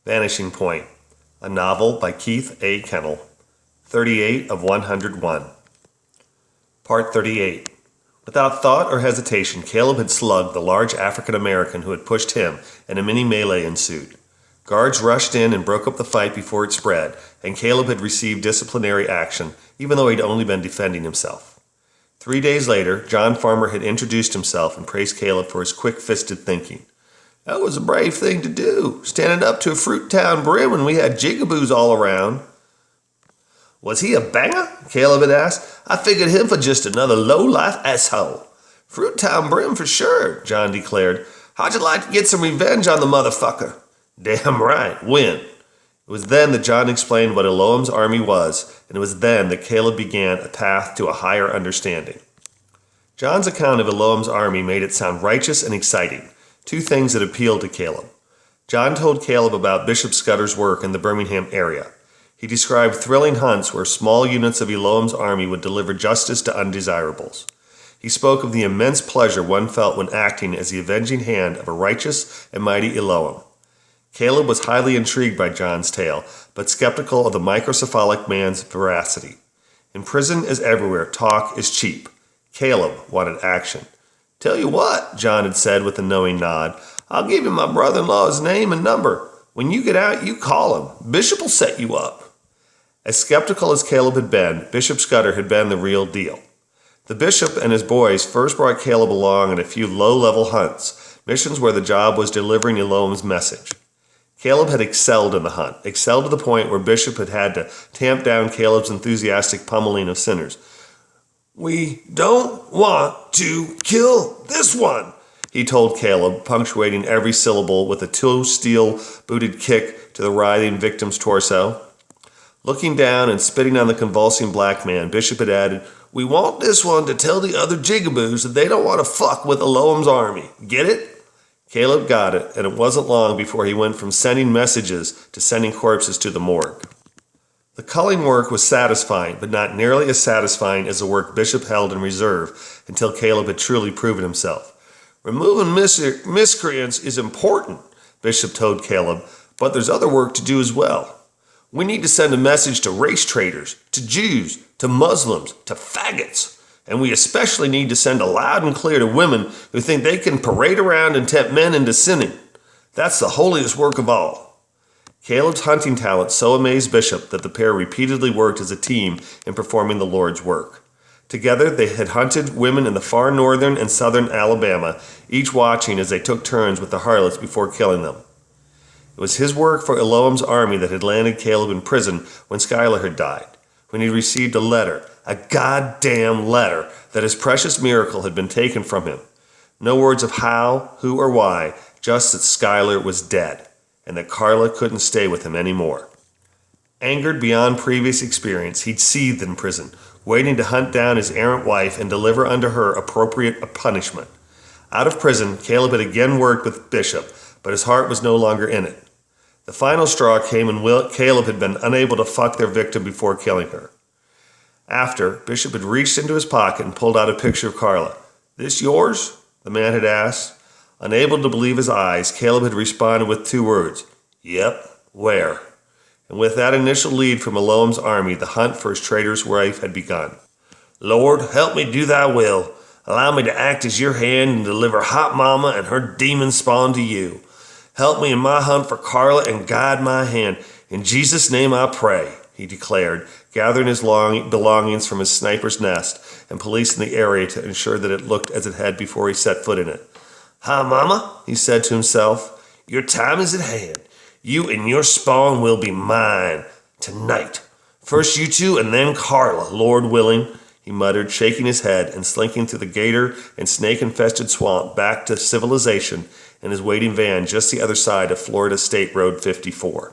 Vanishing Point, a novel by Keith A. Kenel, 38 of 101. Part 38. Without thought or hesitation, Caleb had slugged the large African American who had pushed him, and a mini melee ensued. Guards rushed in and broke up the fight before it spread, and Caleb had received disciplinary action, even though he'd only been defending himself. 3 days later, John Farmer had introduced himself and praised Caleb for his quick-fisted thinking. "That was a brave thing to do, standing up to a Fruit Town brim when we had jigaboos all around." "Was he a banger?" Caleb had asked. "I figured him for just another low-life asshole." "Fruit Town brim for sure," John declared. "How'd you like to get some revenge on the motherfucker?" "Damn right. When?" It was then that John explained what Elohim's army was, and it was then that Caleb began a path to a higher understanding. John's account of Elohim's army made it sound righteous and exciting, two things that appealed to Caleb. John told Caleb about Bishop Scudder's work in the Birmingham area. He described thrilling hunts where small units of Elohim's army would deliver justice to undesirables. He spoke of the immense pleasure one felt when acting as the avenging hand of a righteous and mighty Elohim. Caleb was highly intrigued by John's tale, but skeptical of the microcephalic man's veracity. In prison as everywhere, talk is cheap. Caleb wanted action. "Tell you what," John had said with a knowing nod, "I'll give you my brother-in-law's name and number. When you get out, you call him. Bishop will set you up." As skeptical as Caleb had been, Bishop Scudder had been the real deal. The bishop and his boys first brought Caleb along on a few low-level hunts, missions where the job was delivering Elohim's message. Caleb had excelled in the hunt, excelled to the point where Bishop had had to tamp down Caleb's enthusiastic pummeling of sinners. "We don't want to kill this one," he told Caleb, punctuating every syllable with a toe-steel-booted kick to the writhing victim's torso. Looking down and spitting on the convulsing black man, Bishop had added, "We want this one to tell the other jigaboos that they don't want to fuck with Elohim's army. Get it?" Caleb got it, and it wasn't long before he went from sending messages to sending corpses to the morgue. The culling work was satisfying, but not nearly as satisfying as the work Bishop held in reserve until Caleb had truly proven himself. "Removing miscreants is important," Bishop told Caleb, "but there's other work to do as well. We need to send a message to race traitors, to Jews, to Muslims, to faggots. And we especially need to send a loud and clear to women who think they can parade around and tempt men into sinning. That's the holiest work of all." Caleb's hunting talent so amazed Bishop that the pair repeatedly worked as a team in performing the Lord's work. Together they had hunted women in the far northern and southern Alabama, each watching as they took turns with the harlots before killing them. It was his work for Elohim's army that had landed Caleb in prison when Schuyler had died, when he received a letter, a goddamn letter, that his precious miracle had been taken from him. No words of how, who, or why, just that Schuyler was dead, and that Carla couldn't stay with him anymore. Angered beyond previous experience, he'd seethed in prison, waiting to hunt down his errant wife and deliver unto her appropriate punishment. Out of prison, Caleb had again worked with Bishop, but his heart was no longer in it. The final straw came when Caleb had been unable to fuck their victim before killing her. After, Bishop had reached into his pocket and pulled out a picture of Carla. "This yours?" the man had asked. Unable to believe his eyes, Caleb had responded with 2 words. "Yep, where?" And with that initial lead from Elohim's army, the hunt for his traitor's wife had begun. "Lord, help me do thy will. Allow me to act as your hand and deliver Hot Mama and her demon spawn to you. Help me in my hunt for Carla and guide my hand. In Jesus' name I pray," he declared, gathering his belongings from his sniper's nest and policing the area to ensure that it looked as it had before he set foot in it. "Hi, Mama," he said to himself. "Your time is at hand. You and your spawn will be mine tonight. First you two and then Carla, Lord willing," he muttered, shaking his head and slinking through the gator and snake-infested swamp back to civilization in his waiting van just the other side of Florida State Road 54.